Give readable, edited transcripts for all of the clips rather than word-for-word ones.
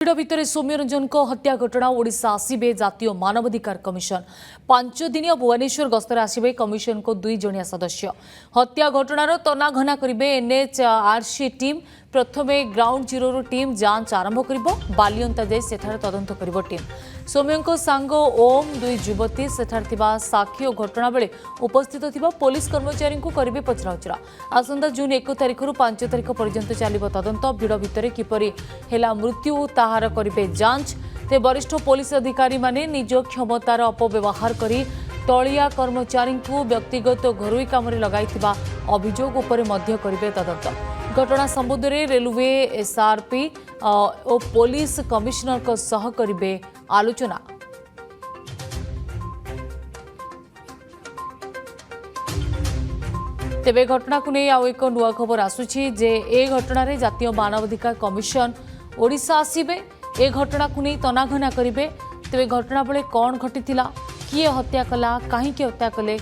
ଭିଡ଼ ଭିତରେ ସୌମ୍ୟରଞ୍ଜନଙ୍କ ହତ୍ୟା ଘଟଣା ଓଡ଼ିଶା ଆସିବେ ଜାତୀୟ ମାନବାଧିକାର କମିଶନ 5 ଦିନିଆ ଭୁବନେଶ୍ୱର ଗସ୍ତରେ ଆସିବେ କମିଶନଙ୍କ 2 ଜଣିଆ ସଦସ୍ୟ ହତ୍ୟା ଘଟଣାର ତନାଘନା କରିବେ ଏନ୍ଏଚଆରସି ଟିମ୍ ପ୍ରଥମେ ଗ୍ରାଉଣ୍ଡ ଜିରୋରୁ ଟିମ୍ ଯାଞ୍ଚ ଆରମ୍ଭ କରିବ ବାଲିଅନ୍ତା ଯାଇ ସେଠାରେ ତଦନ୍ତ କରିବ ଟିମ୍ ସୌମ୍ୟଙ୍କ ସାଙ୍ଗ ଓମ୍ 2 ଯୁବତୀ ସେଠାରେ ଥିବା ସାକ୍ଷୀ ଓ ଘଟଣା ବେଳେ ଉପସ୍ଥିତ ଥିବା ପୋଲିସ କର୍ମଚାରୀଙ୍କୁ କରିବେ ପଚରାଉଚରା ଆସନ୍ତା ଜୁନ୍ 1 ତାରିଖରୁ 5 ତାରିଖ ପର୍ଯ୍ୟନ୍ତ ଚାଲିବ ତଦନ୍ତ ଭିଡ଼ ଭିତରେ କିପରି ହେଲା ମୃତ୍ୟୁ ତାହାର କରିବେ ଯାଞ୍ଚ ते वरिष्ठ पुलिस अधिकारी माने निज क्षमतार अपव्यवहार करी तलिया कर्मचारी को व्यक्तिगत घरोई काम लगाइथिबा अभियोग उपरे मध्य करिवे तदंत घटना संबंध में रेलवे एसआरपी और पुलिस कमिश्नर को सह करिवे आलोचना। तेबे घटना को नहीं आउ एक नुआ खबर आसुछि जे ए घटना रे जातीय मानवाधिकार कमिशन ओडिशा आसीबे ए घटना को नहीं तनाघना करिवे तेबे घटना बेले कौन घटीथिला किए हत्या कला कहीं हत्या कले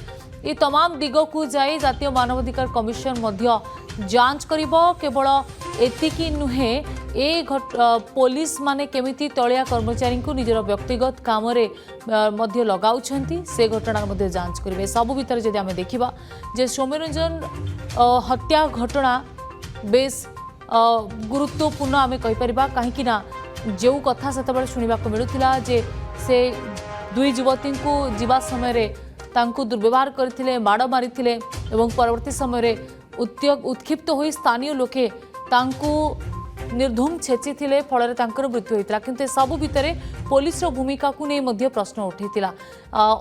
ये तमाम दिग को जाए जातीय मानवाधिकार कमिशन मध्य जांच करिबो केवल एतिकी नुहे ए पुलिस माने केमिति तलिया कर्मचारी को निजर व्यक्तिगत काम रे मध्य लगाउछंती से घटना मध्य जांच करिवे सब भीतर जदि आमे देखिबा जे सौम्यरंजन हत्या घटना बेस गुरुत्वपूर्ण आमे कहि परिबा काहेकि ना जो कथा सेतबेले सुनिबा को मिलुथिला जे से 2 युवती को जीवा समय रे तांकु दुर्व्यवहार करथिले माड़ मारिथिले एवं परवर्ती समय रे उत्क्षिप्त होई स्थानीय लोके तांकु निर्धूम छेची थिले फल तांकर मृत्यु होइतला किंतु सब भितरे पुलिस रो भूमिका को नै मध्य प्रश्न उठैतिला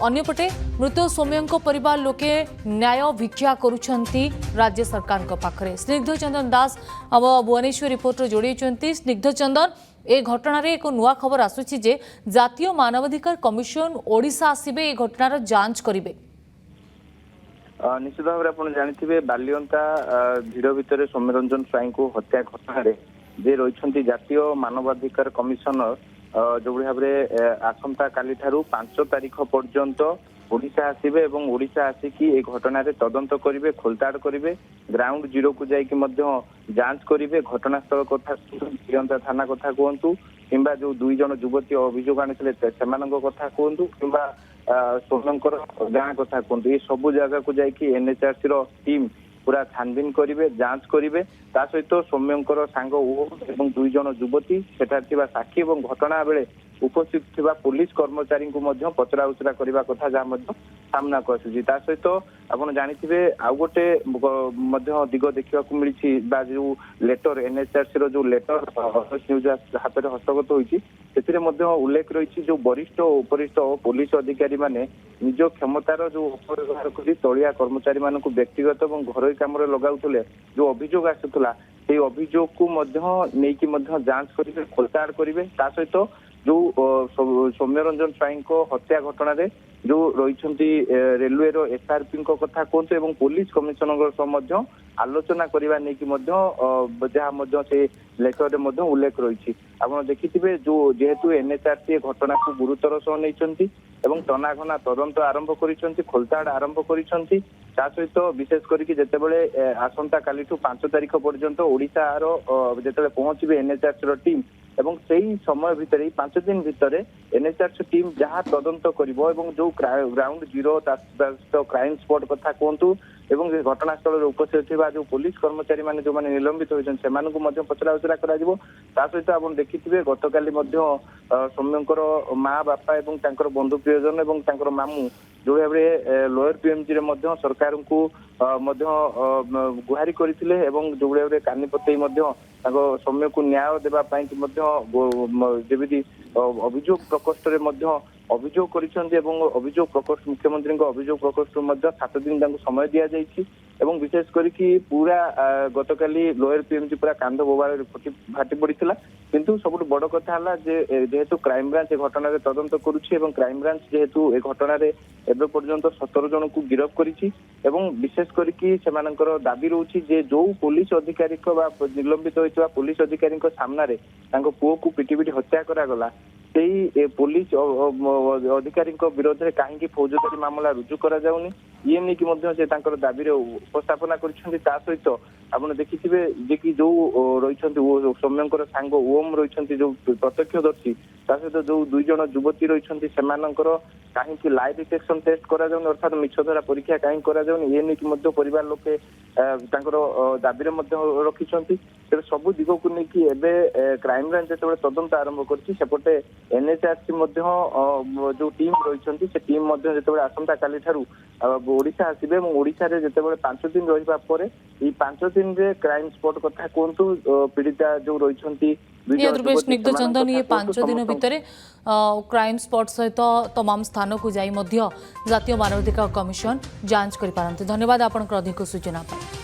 अन्यपटे मृत सौम्यंक परिवार लोके न्याय भिक्षा करूछंती राज्य सरकार को पाखरे स्निग्ध चंदन दास अब भुवनेश्वर रिपोर्ट जोड़ीचंती स्निग्ध चंदन ए घटना रे एक नुआ खबर आसुछि जे जातीय मानवाधिकार कमिशन ओडिशा आसीबे ए घटनार जांच करिवे निश्चित भाव आप जानी बालियंता भिड़ भितर सौम्यरंजन स्वाई को हत्या घटना जे रही जातीय मानवाधिकार कमिशनर जो भाव आसंता काली 5 तारीख पर्यंत ओडिशा आसबे और ओडिशा आसिकी ए घटना तदंत करेंगे खोलताड़ करेंगे ग्राउंड जीरो को जाइए जांच करेंगे घटनास्थल कथा बालियंता थाना कथा कहतु कि जो 2 जन युवती अभियोग आनी कथा कहतु कि सौम्यंकर गाँ कथा कहतु ये सब जगह को जाइए एनएचआरसी टीम पूरा छानबीन करेंगे जांच करेंगे ता सहित सौम्यंकर सांग ओम 2 जन युवती सेठार साक्षी और घटना बेले उपस्थित थिबा पुलिस कर्मचारी को पचरा उचरा करने कथा जहाँ सामना को आसुची ता सहित आपन जानिथिबे आउ गोटे दिग देखा मिली जो लेटर एनएचआरसी रो जो लेटर न्यूज हाथ में हस्तगत होती उल्लेख रही जो वरिष्ठ उपरिष्ठ पुलिस अधिकारी माने निज क्षमतार जो अपव्यवहार कर तलिया कर्मचारी मान व्यक्तिगत और घरोई काम लगाउले जो अभियोग आसुला से अभियोग को जांच करेंगे खोलताड़ करेंगे ता सहित जो सौम्यरंजन स्वाई को हत्या घटना रे जो रही रेलवे रो एसआरपी कथा कहतु और पुलिस कमिशनर आलोचना करने नहीं जहाँ से लेटर रे उल्लेख रही आप देखिए जो जेहेतु एनएचआरसी घटना को गुरुतर सह नहीं तनाघना तदंत आरंभ कर खोलताड़ आरंभ कर सहित विशेष करते आसंता काली 5 तारीख पर्यंत ओडिशार जिते पहुंचे एनएचआरसी टीम एवं सही समय भितर 5 दिन भितर एनएचआरसी टीम जहाँ तदंत करिवो एवं जो ग्राउंड जीरो क्राइम स्पॉट कथा कहतु एवं घटनास्थल उपस्थित थिबा जो पुलिस कर्मचारी माने जो माने निलंबित होइछन सेमान को मध्य पचरा उचरा करा जिवो ता सहित आपण देखिथिबे गतकाली मध्य सौम्यंकर माँ बापा एवं तांकर बंधु प्रियजन एवं तांकर मामू जो भाव लोअर पीएमजी रे मध्य सरकार को गुहारी करथिले एवं जो भाव कानी पतई सौम्य को न्याय देबा पई जेमिति अभियोग प्रकोष्ठ रे अभियोग करिसेंती अभियोग प्रकोष्ठ मुख्यमंत्री अभियोग प्रकोष्ठ 7 दिन समय दि जाइए एवं विशेष करके पूरा गतकाली लोअर पीएमजी पूरा कांध बोबार फाटी पड़ता किंतु सब बड़ कथा है जेहेतु क्राइम ब्रांच घटना तदंत करुच्ची क्राइम ब्रांच जेहेतु ए घटना एवं पर्यंत 17 जन को गिरफ करिछि एवं विशेष करके सेमानकर दाबी रोची जे जो पुलिस अधिकारी निलंबित होइतबा पुलिस अधिकारी सामने पुओ को पिटी पिटी हत्या करागला ସେଇ ପୋଲିସ ଅଧିକାରୀଙ୍କ ବିରୋଧରେ କାହିଁକି ଫୌଜଦାରୀ ମାମଲା ରୁଜୁ କରାଯାଉନି ଇଏ ନେଇକି ମଧ୍ୟ ସେ ତାଙ୍କର ଦାବିରେ ଉପସ୍ଥାପନା କରିଛନ୍ତି। ତା ସହିତ ଆପଣ ଦେଖିଥିବେ ଯେ କି ଯୋଉ ରହିଛନ୍ତି ସୌମ୍ୟଙ୍କର ସାଙ୍ଗ ଓମ୍ ରହିଛନ୍ତି ଯୋଉ ପ୍ରତ୍ୟକ୍ଷଦର୍ଶୀ ତା ସହିତ ଯୋଉ 2 ଜଣ ଯୁବତୀ ରହିଛନ୍ତି ସେମାନଙ୍କର କାହିଁକି ଲାଇ ଡିଟେକ୍ସନ ଟେଷ୍ଟ କରାଯାଉନି ଅର୍ଥାତ୍ ମିଛ ଧରା ପରୀକ୍ଷା କାହିଁକି କରାଯାଉନି ଏ ନେଇକି ମଧ୍ୟ ପରିବାର ଲୋକେ ତାଙ୍କର ଦାବିରେ ମଧ୍ୟ ରଖିଛନ୍ତି। ତେବେ ସବୁ ଦିଗକୁ ନେଇକି ଏବେ କ୍ରାଇମବ୍ରାଞ୍ଚ ଯେତେବେଳେ ତଦନ୍ତ ଆରମ୍ଭ କରିଛି ସେପଟେ NHRC ମଧ୍ୟ ଯୋଉ ଟିମ୍ ରହିଛନ୍ତି ସେ ଟିମ୍ ମଧ୍ୟ ଯେତେବେଳେ ଆସନ୍ତା କାଲି ଠାରୁ ଓଡିଶା ଆସିବେ ଏବଂ ଓଡିଶାରେ ଯେତେବେଳେ 5 ଦିନ ରହିବା ପରେ ଏଇ 5 ଦିନରେ କ୍ରାଇମ ସ୍ପଟ କଥା କୁହନ୍ତୁ ପୀଡିତା ଯୋଉ ରହିଛନ୍ତି ସ୍ନିଗ୍ଧ ଚନ୍ଦନ ये 5 दिन भितर क्राइम स्पॉट सहित तमाम स्थान को जाई मध्य जातीय मानवाधिकार कमिशन जांच कर पारंती। धन्यवाद आपनकर अधिक सूचना पर।